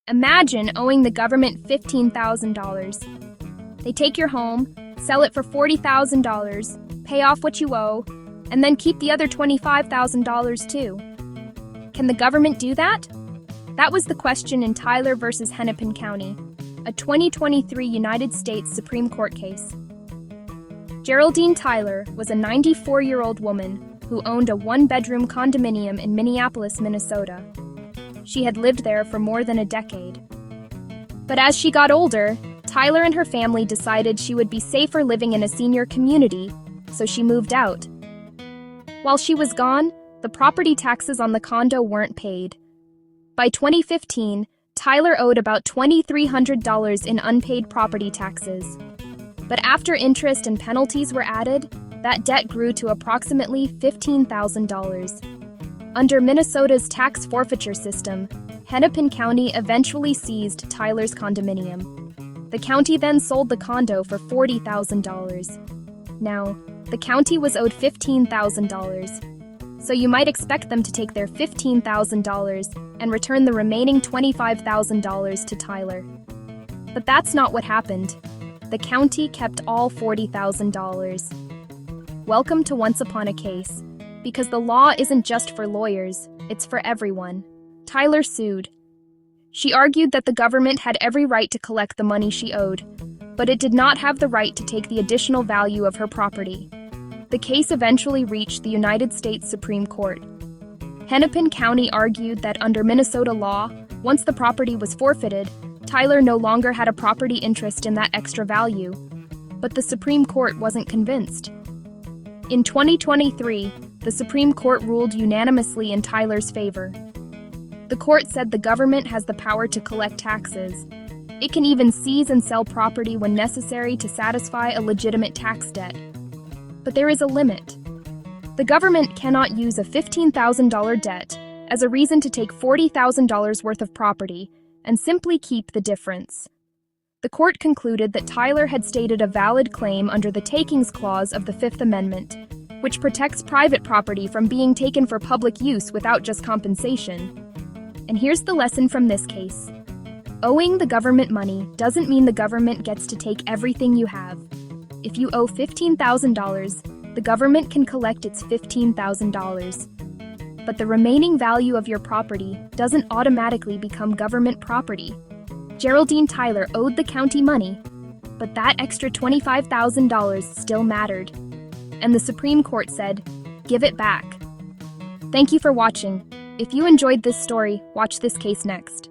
Imagine owing the government $15,000. They take your home, sell it for $40,000, pay off what you owe, and then keep the other $25,000 too. Can the government do that? That was the question in Tyler versus Hennepin County, a 2023 United States Supreme Court case. Geraldine Tyler was a 94-year-old woman who owned a one-bedroom condominium in Minneapolis, Minnesota. She had lived there for more than a decade. But as she got older, Tyler and her family decided she would be safer living in a senior community, so she moved out. While she was gone, the property taxes on the condo weren't paid. By 2015, Tyler owed about $2,300 in unpaid property taxes. But after interest and penalties were added, that debt grew to approximately $15,000. Under Minnesota's tax forfeiture system, Hennepin County eventually seized Tyler's condominium. The county then sold the condo for $40,000. Now, the county was owed $15,000. So you might expect them to take their $15,000 and return the remaining $25,000 to Tyler. But that's not what happened. The county kept all $40,000. Welcome to Once Upon a Case, because the law isn't just for lawyers, it's for everyone. Tyler sued. She argued that the government had every right to collect the money she owed, but it did not have the right to take the additional value of her property. The case eventually reached the United States Supreme Court. Hennepin County argued that under Minnesota law, once the property was forfeited, Tyler no longer had a property interest in that extra value. But the Supreme Court wasn't convinced. In 2023, the Supreme Court ruled unanimously in Tyler's favor. The court said the government has the power to collect taxes. It can even seize and sell property when necessary to satisfy a legitimate tax debt. But there is a limit. The government cannot use a $15,000 debt as a reason to take $40,000 worth of property and simply keep the difference. The court concluded that Tyler had stated a valid claim under the Takings Clause of the Fifth Amendment, which protects private property from being taken for public use without just compensation. And here's the lesson from this case. Owing the government money doesn't mean the government gets to take everything you have. If you owe $15,000, the government can collect its $15,000. But the remaining value of your property doesn't automatically become government property. Geraldine Tyler owed the county money, but that extra $25,000 still mattered. And the Supreme Court said, give it back. Thank you for watching. If you enjoyed this story, watch this case next.